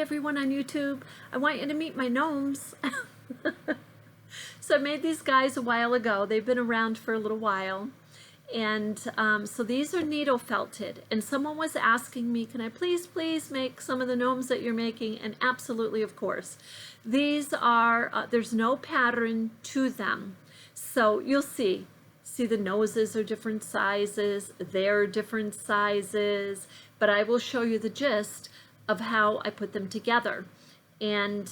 everyone on YouTube. I want you to meet my gnomes. So I made these guys a while ago. They've been around for a little while. And so these are needle felted. And someone was asking me, can I please make some of the gnomes that you're making? And absolutely, of course. These are, there's no pattern to them. So you'll see the noses are different sizes, they're different sizes, but I will show you the gist of how I put them together. And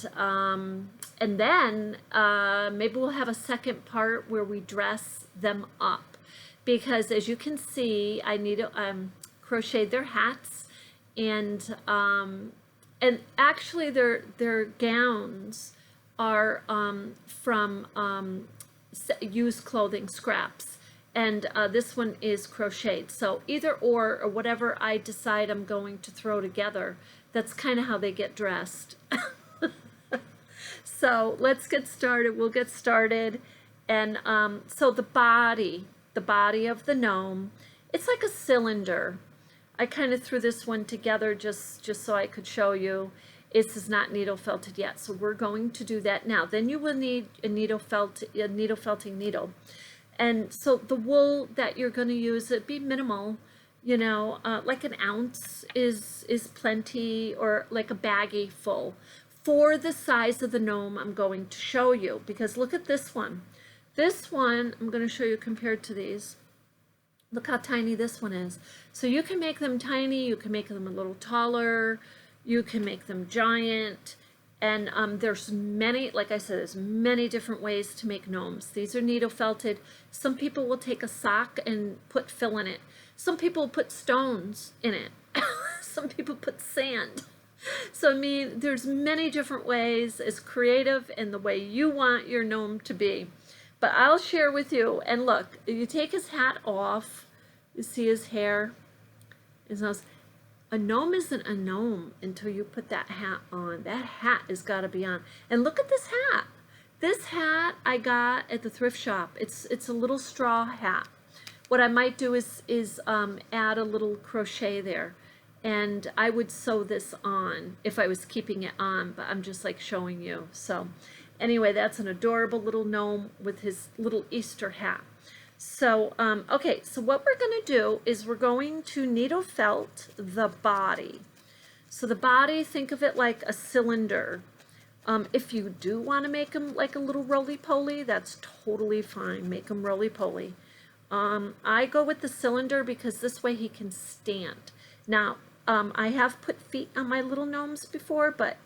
then maybe we'll have a second part where we dress them up, because as you can see, I need to crochet their hats, and actually their gowns are from used clothing scraps, and this one is crocheted. So either or whatever I decide I'm going to throw together, that's kind of how they get dressed. So let's get started. We'll get started. And so the body of the gnome, it's like a cylinder. I kind of threw this one together just so I could show you. This is not needle felted yet, so we're going to do that now. Then you will need a needle felting needle. And so the wool that you're going to use, it'd be minimal, you know, like an ounce is plenty, or like a baggie full. For the size of the gnome I'm going to show you, because look at this one. This one I'm going to show you compared to these. Look how tiny this one is. So you can make them tiny, you can make them a little taller, you can make them giant, and there's many, like I said, there's many different ways to make gnomes. These are needle felted. Some people will take a sock and put fill in it. Some people put stones in it. Some people put sand. So I mean, there's many different ways, as creative in the way you want your gnome to be. But I'll share with you, and look, you take his hat off, you see his hair, his nose. A gnome isn't a gnome until you put that hat on. That hat has got to be on. And look at this hat. This hat I got at the thrift shop. It's a little straw hat. What I might do is add a little crochet there. And I would sew this on if I was keeping it on, but I'm just like showing you. So anyway, that's an adorable little gnome with his little Easter hat. So, okay, so what we're going to do is we're going to needle felt the body. So the body, think of it like a cylinder. If you do want to make them like a little roly-poly, that's totally fine. Make them roly-poly. I go with the cylinder because this way he can stand. Now, I have put feet on my little gnomes before, but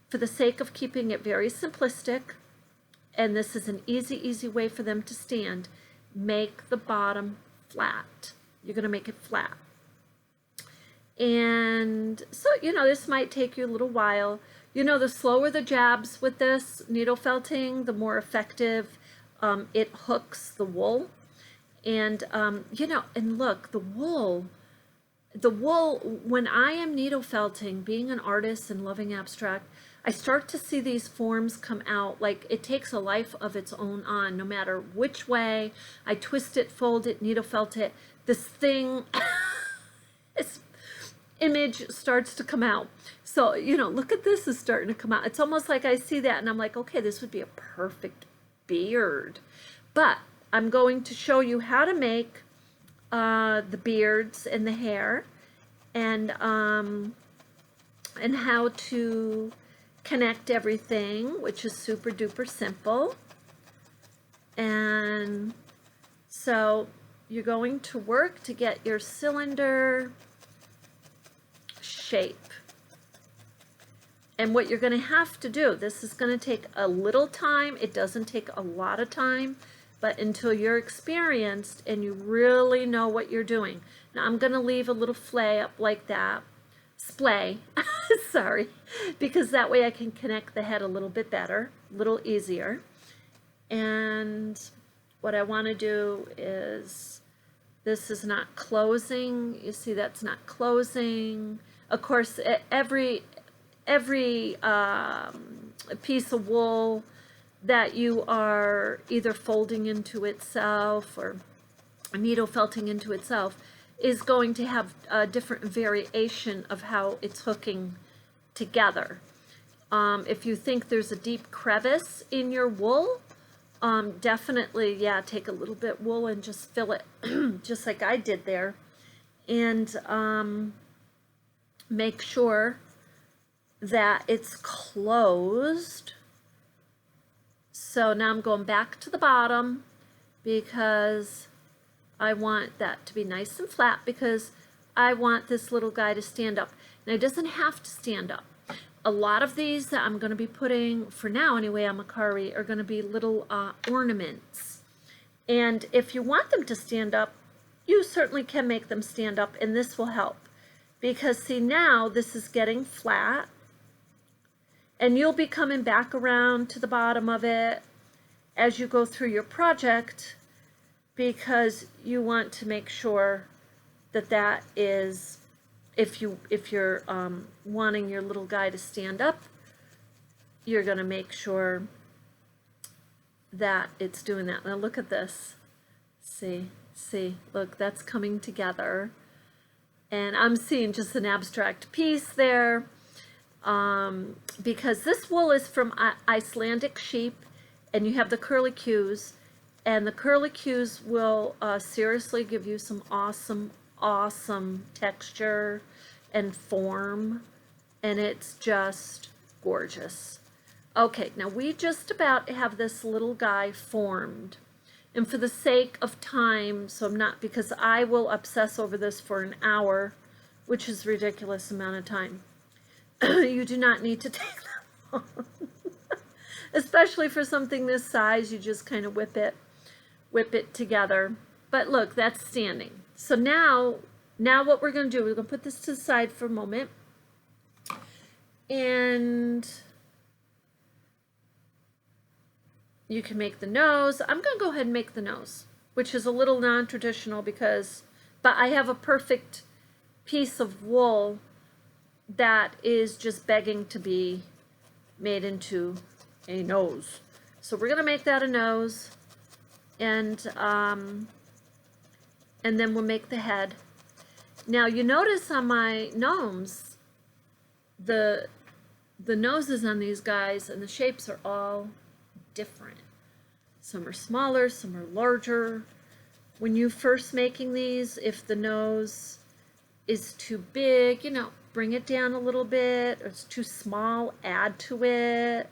for the sake of keeping it very simplistic, and this is an easy way for them to stand, make the bottom flat. You're going to make it flat. And so, you know, this might take you a little while. You know, the slower the jabs with this needle felting, the more effective it hooks the wool. And, you know, and look, the wool, when I am needle felting, being an artist and loving abstract, I start to see these forms come out like it takes a life of its own on, no matter which way I twist it, fold it, needle felt it, this thing, this image starts to come out. So, you know, look at this is starting to come out. It's almost like I see that and I'm like, okay, this would be a perfect beard. But I'm going to show you how to make the beards and the hair, and how to connect everything, which is super duper simple. And so you're going to work to get your cylinder shape. And what you're going to have to do, this is going to take a little time. It doesn't take a lot of time, but until you're experienced and you really know what you're doing. Now I'm going to leave a little flay up like that. Splay, sorry, because that way I can connect the head a little bit better, a little easier. And what I want to do is, this is not closing. You see that's not closing. Of course, every piece of wool that you are either folding into itself or needle felting into itself is going to have a different variation of how it's hooking together. If you think there's a deep crevice in your wool, definitely, yeah, take a little bit wool and just fill it, just like I did there. And make sure that it's closed. So now I'm going back to the bottom because I want that to be nice and flat, because I want this little guy to stand up. Now, it doesn't have to stand up. A lot of these that I'm going to be putting, for now anyway, on Macari are going to be little ornaments. And if you want them to stand up, you certainly can make them stand up, and this will help. Because see, now this is getting flat, and you'll be coming back around to the bottom of it as you go through your project, because you want to make sure that that is, if you're wanting your little guy to stand up, you're going to make sure that it's doing that. Now look at this. See, look, that's coming together. And I'm seeing just an abstract piece there, because this wool is from Icelandic sheep, and you have the curlicues, and the curlicues will seriously give you some awesome texture and form, and it's just gorgeous. Okay, now we just about have this little guy formed, and for the sake of time, so I'm not, because I will obsess over this for an hour, which is a ridiculous amount of time. You do not need to take that long. Especially for something this size, you just kind of whip it together. But look, that's standing. So now what we're going to do, we're going to put this to the side for a moment. And you can make the nose. I'm going to go ahead and make the nose, which is a little non-traditional but I have a perfect piece of wool that is just begging to be made into a nose. So we're going to make that a nose, and then we'll make the head. Now you notice on my gnomes, the noses on these guys and the shapes are all different. Some are smaller, some are larger. When you first making these, if the nose is too big, bring it down a little bit, or it's too small, add to it.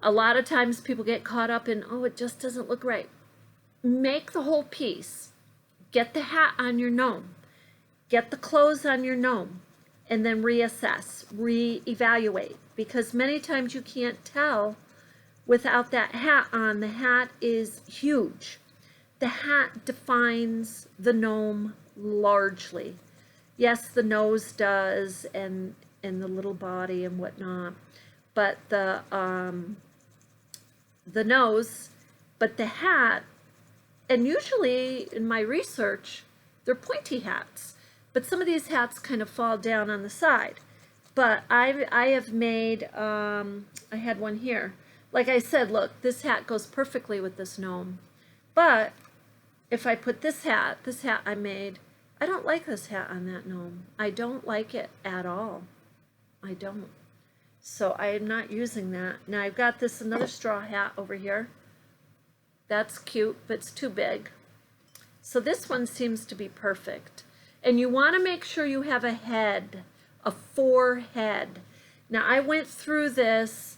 A lot of times people get caught up in, oh, it just doesn't look right. Make the whole piece. Get the hat on your gnome. Get the clothes on your gnome, and then reassess, reevaluate, because many times you can't tell without that hat on. The hat is huge. The hat defines the gnome largely. Yes, the nose does, and the little body and whatnot, but the nose, but the hat, and usually in my research, they're pointy hats, but some of these hats kind of fall down on the side. But I have made, I had one here. Like I said, look, this hat goes perfectly with this gnome. But if I put this hat I made, I don't like this hat on that gnome. I don't like it at all. I don't. So I am not using that. Now I've got this another straw hat over here. That's cute, but it's too big. So this one seems to be perfect. And you want to make sure you have a head, a forehead. Now I went through this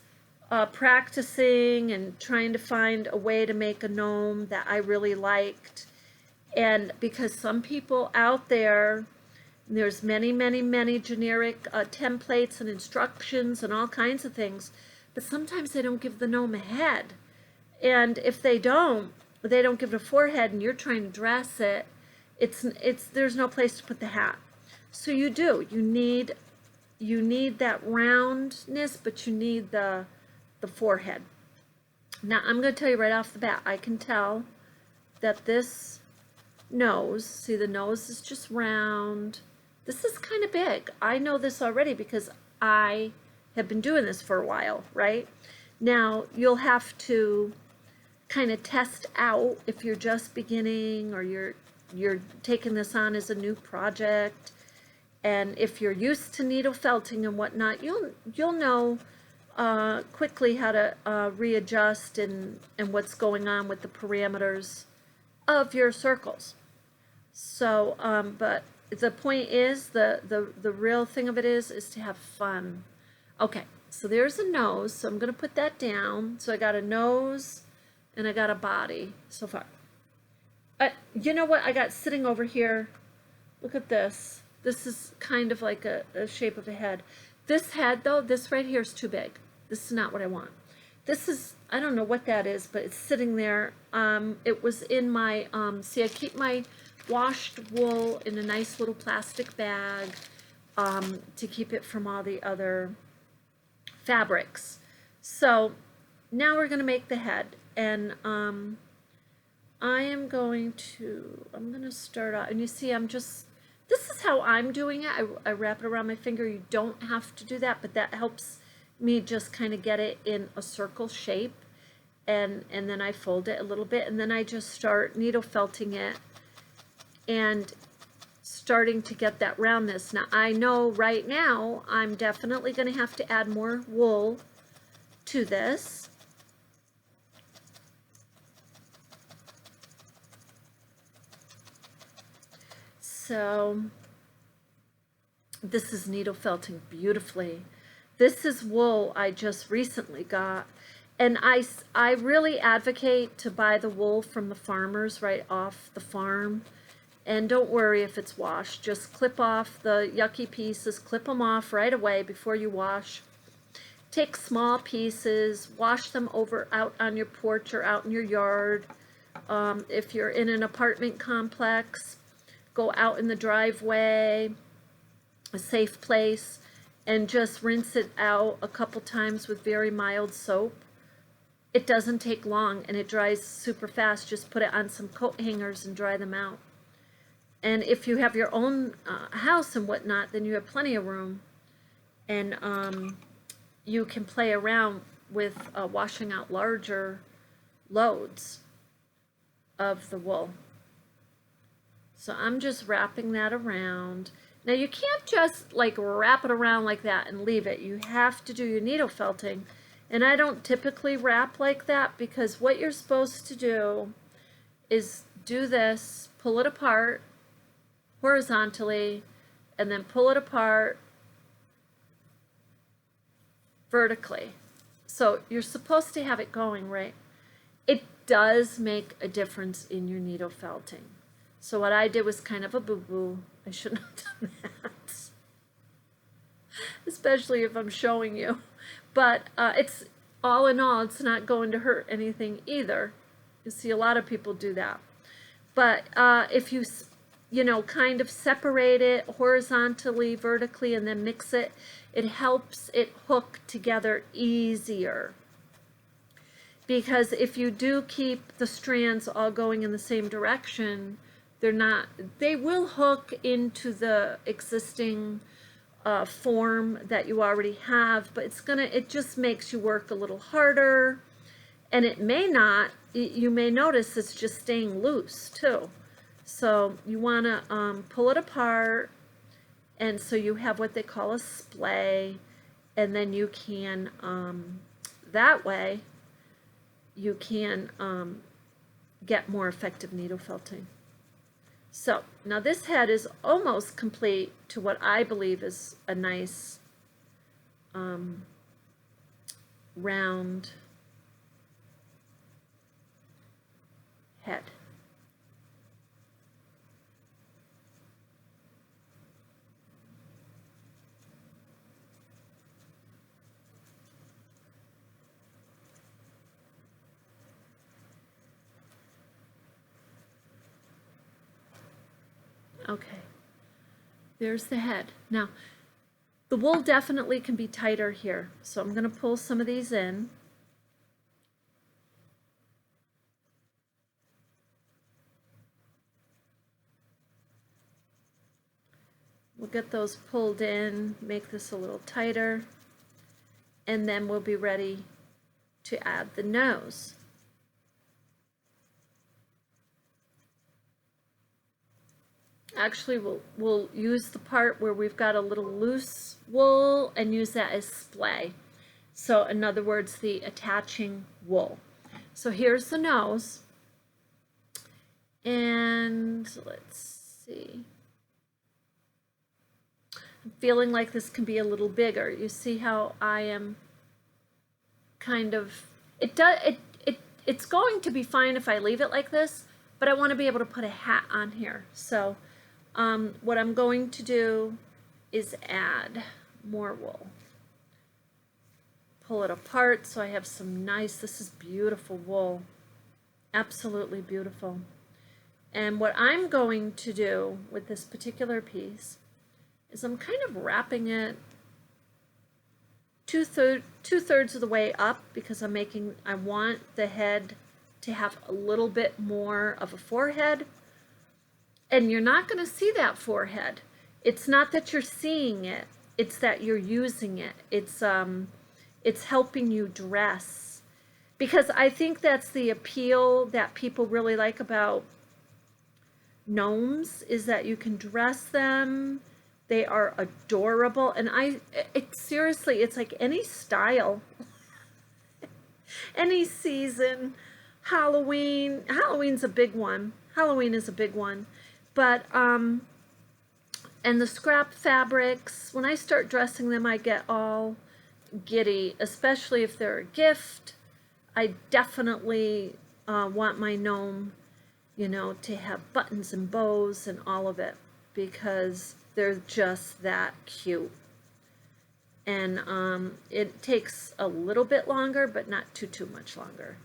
practicing and trying to find a way to make a gnome that I really liked. And because some people out there, there's many generic templates and instructions and all kinds of things, but sometimes they don't give the gnome a head. And if they don't give it a forehead, and you're trying to dress it, there's no place to put the hat. So you need that roundness, but you need the forehead. Now I'm going to tell you right off the bat, I can tell that this nose, see, the nose is just round. This is kind of big. I know this already because I have been doing this for a while, right? Now you'll have to kind of test out if you're just beginning, or you're taking this on as a new project, And if you're used to needle felting and whatnot, you'll know quickly how to readjust and what's going on with the parameters of your circles. So, but the point is, the real thing of it is to have fun. Okay, so there's a nose, so I'm going to put that down. So I got a nose and I got a body so far. You know what I got sitting over here? Look at this. This is kind of like a shape of a head. This head, though, this right here is too big. This is not what I want. This is, I don't know what that is, but it's sitting there. It was in my, see, I keep my washed wool in a nice little plastic bag to keep it from all the other fabrics. So now we're going to make the head. And I'm going to start out, and you see this is how I'm doing it. I wrap it around my finger. You don't have to do that, but that helps me just kind of get it in a circle shape. And then I fold it a little bit, and then I just start needle felting it and starting to get that roundness. Now I know right now I'm definitely going to have to add more wool to this. So this is needle felting beautifully. This is wool I just recently got, and I really advocate to buy the wool from the farmers right off the farm. And don't worry if it's washed. Just clip off the yucky pieces, clip them off right away before you wash. Take small pieces, wash them out on your porch or out in your yard. If you're in an apartment complex, go out in the driveway, a safe place, and just rinse it out a couple times with very mild soap. It doesn't take long and it dries super fast. Just put it on some coat hangers and dry them out. And if you have your own house and whatnot, then you have plenty of room, and you can play around with washing out larger loads of the wool. So I'm just wrapping that around. Now you can't just like wrap it around like that and leave it. You have to do your needle felting. And I don't typically wrap like that, because what you're supposed to do is do this, pull it apart horizontally, and then pull it apart vertically. So you're supposed to have it going right. It does make a difference in your needle felting. So what I did was kind of a boo-boo. I shouldn't have done that, especially if I'm showing you. But it's all in all, it's not going to hurt anything either. You see a lot of people do that. But if you kind of separate it horizontally, vertically, and then mix it, it helps it hook together easier. Because if you do keep the strands all going in the same direction, they will hook into the existing form that you already have, but it just makes you work a little harder, and it may not, you may notice it's just staying loose too. So you want to pull it apart, and so you have what they call a splay, and then you can, that way, you can get more effective needle felting. So now this head is almost complete to what I believe is a nice round head. Okay, there's the head. Now, the wool definitely can be tighter here, so I'm going to pull some of these in. We'll get those pulled in, make this a little tighter, and then we'll be ready to add the nose. Actually, we'll use the part where we've got a little loose wool and use that as splay. So in other words, the attaching wool. So here's the nose. And let's see. I'm feeling like this can be a little bigger. You see how I am kind of, it's going to be fine if I leave it like this, but I want to be able to put a hat on here. So what I'm going to do is add more wool. Pull it apart so I have some nice, this is beautiful wool. Absolutely beautiful. And what I'm going to do with this particular piece is I'm kind of wrapping it two-thirds of the way up, because I want the head to have a little bit more of a forehead. And you're not going to see that forehead. It's not that you're seeing it, it's that you're using it. It's helping you dress. Because I think that's the appeal that people really like about gnomes, is that you can dress them. They are adorable. And seriously, it's like any style, any season. Halloween's a big one. Halloween is a big one. But, and the scrap fabrics, when I start dressing them, I get all giddy, especially if they're a gift. I definitely want my gnome, you know, to have buttons and bows and all of it, because they're just that cute. And it takes a little bit longer, but not too much longer.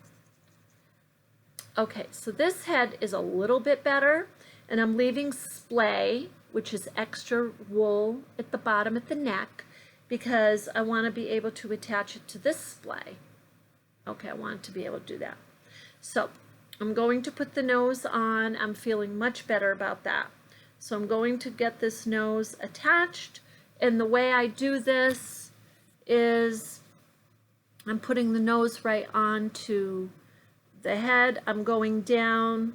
Okay, so this head is a little bit better, and I'm leaving splay, which is extra wool at the bottom at the neck, because I want to be able to attach it to this splay. Okay, I want to be able to do that. So I'm going to put the nose on. I'm feeling much better about that. So I'm going to get this nose attached, and the way I do this is I'm putting the nose right onto the head. I'm going down,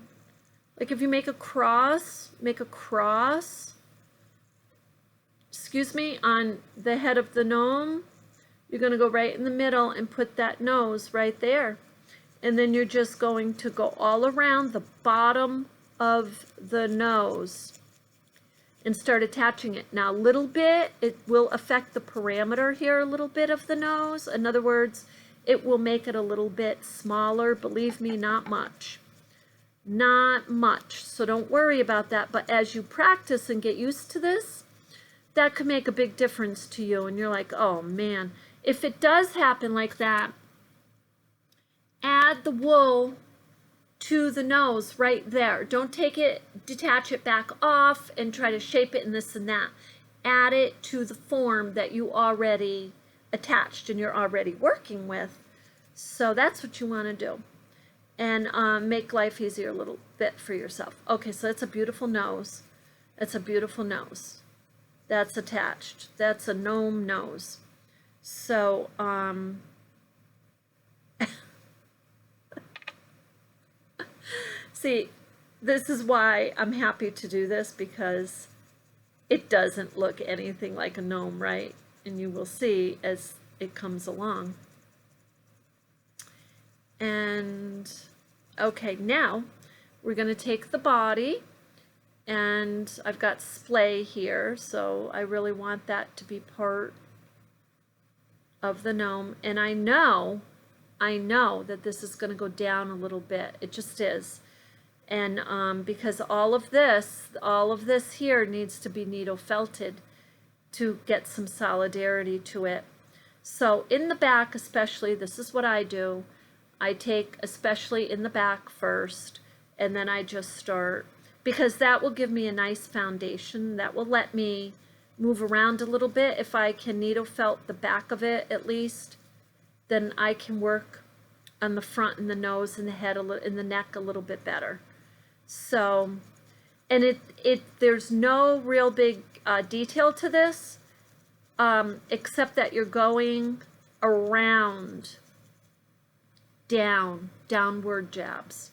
like if you make a cross, excuse me, on the head of the gnome, you're going to go right in the middle and put that nose right there. And then you're just going to go all around the bottom of the nose and start attaching it. Now a little bit, it will affect the parameter here a little bit of the nose. In other words, it will make it a little bit smaller. Believe me, not much. Not much. So don't worry about that. But as you practice and get used to this, that could make a big difference to you. And you're like, oh man, if it does happen like that, add the wool to the nose right there. Don't take it, detach it back off and try to shape it and this and that. Add it to the form that you already attached and you're already working with. So that's what you want to do. And make life easier a little bit for yourself. Okay, so that's a beautiful nose. That's a beautiful nose. That's attached. That's a gnome nose. So, see, this is why I'm happy to do this, because it doesn't look anything like a gnome, right? And you will see as it comes along. And okay, now we're going to take the body, and I've got splay here, so I really want that to be part of the gnome. And I know that this is going to go down a little bit. It just is. And because all of this here needs to be needle felted to get some solidarity to it. So in the back especially, this is what I do. I take especially in the back first, and then I just start, because that will give me a nice foundation. That will let me move around a little bit. If I can needle felt the back of it at least, then I can work on the front and the nose and the head and the neck a little bit better. So, and there's no real big detail to this, except that you're going around, downward jabs.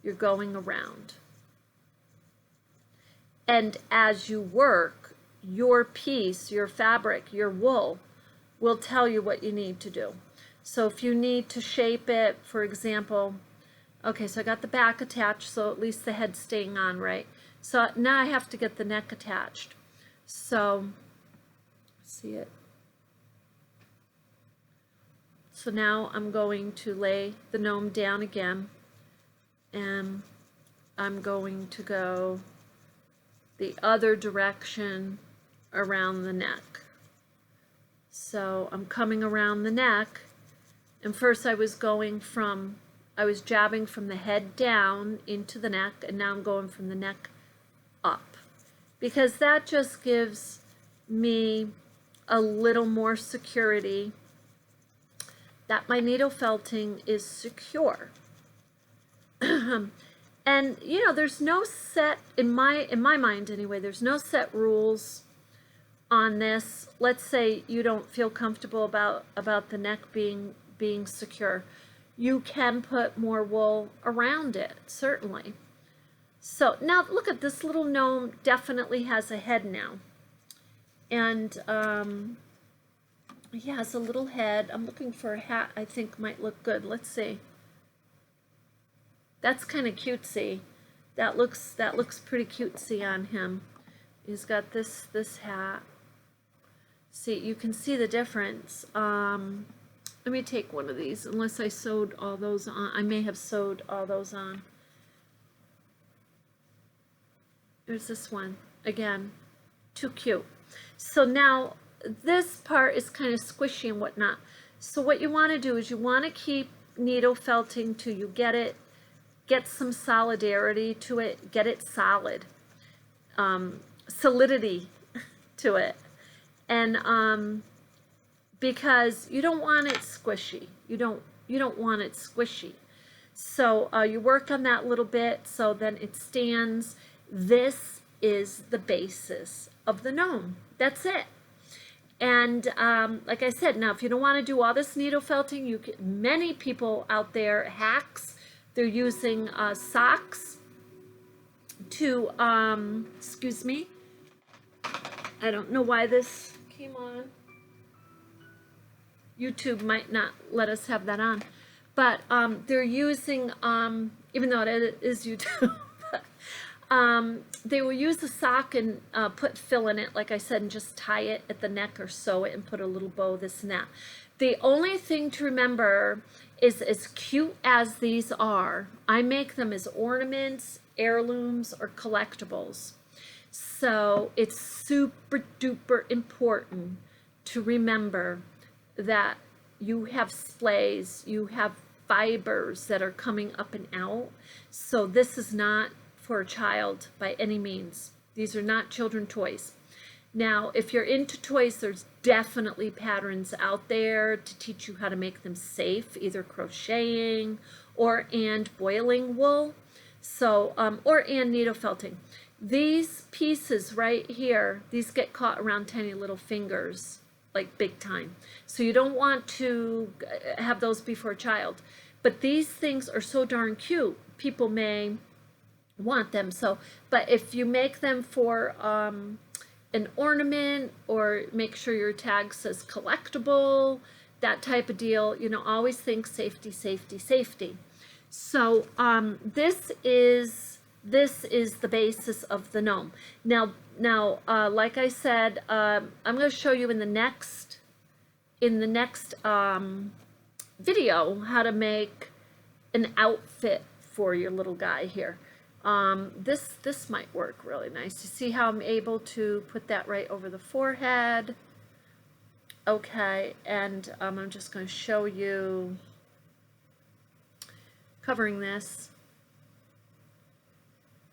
You're going around. And as you work, your piece, your fabric, your wool will tell you what you need to do. So if you need to shape it, for example, okay, so I got the back attached, so at least the head's staying on, right? So now I have to get the neck attached. So, see it? So now I'm going to lay the gnome down again, and I'm going to go the other direction around the neck. So I'm coming around the neck, and first I was jabbing from the head down into the neck, and now I'm going from the neck up, because that just gives me a little more security that my needle felting is secure. And you know, there's no set, in my mind anyway, there's no set rules on this. Let's say you don't feel comfortable about the neck being secure. You can put more wool around it, certainly. So now look at this little gnome, definitely has a head now. And he has a little head. I'm looking for a hat I think might look good. Let's see. That's kind of cutesy. That looks pretty cutesy on him. He's got this hat. See, you can see the difference. Let me take one of these, unless I sewed all those on. I may have sewed all those on. There's this one. Again, too cute. So now this part is kind of squishy and whatnot. So what you want to do is you want to keep needle felting till you get some solidarity to it, get it solid, solidity to it. And because you don't want it squishy. You don't want it squishy. So you work on that little bit so then it stands. This is the basis of the gnome. That's it. And like I said, now if you don't want to do all this needle felting, many people out there, hacks, they're using socks to, excuse me, I don't know why this came on. YouTube might not let us have that on, but they're using, even though it is YouTube, they will use a sock and put fill in it, like I said, and just tie it at the neck or sew it and put a little bow, this and that. The only thing to remember is, as cute as these are, I make them as ornaments, heirlooms, or collectibles. So it's super duper important to remember that you have splays, you have fibers that are coming up and out. So this is not for a child by any means. These are not children toys. Now, if you're into toys, there's definitely patterns out there to teach you how to make them safe, either crocheting and boiling wool, so and needle felting. These pieces right here, these get caught around tiny little fingers, like big time. So you don't want to have those before a child. But these things are so darn cute, people may want them. So, but if you make them for an ornament, or make sure your tag says collectible, that type of deal, you know, always think safety, safety, safety. So this is the basis of the gnome. Now, like I said, I'm going to show you in the next video how to make an outfit for your little guy here. This might work really nice. You see how I'm able to put that right over the forehead? Okay, and I'm just going to show you covering this.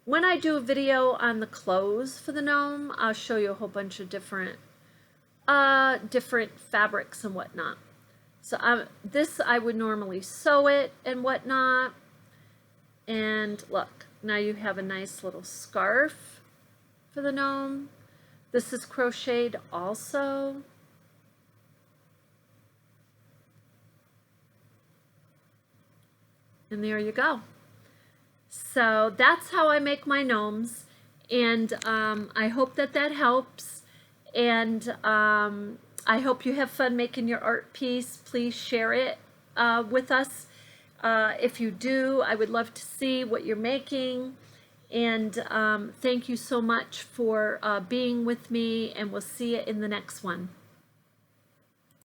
When I do a video on the clothes for the gnome, I'll show you a whole bunch of different fabrics and whatnot. So this I would normally sew it and whatnot. And look, now you have a nice little scarf for the gnome. This is crocheted also. And there you go. So that's how I make my gnomes. And I hope that that helps. And I hope you have fun making your art piece. Please share it with us. If you do, I would love to see what you're making. And thank you so much for being with me, and we'll see you in the next one.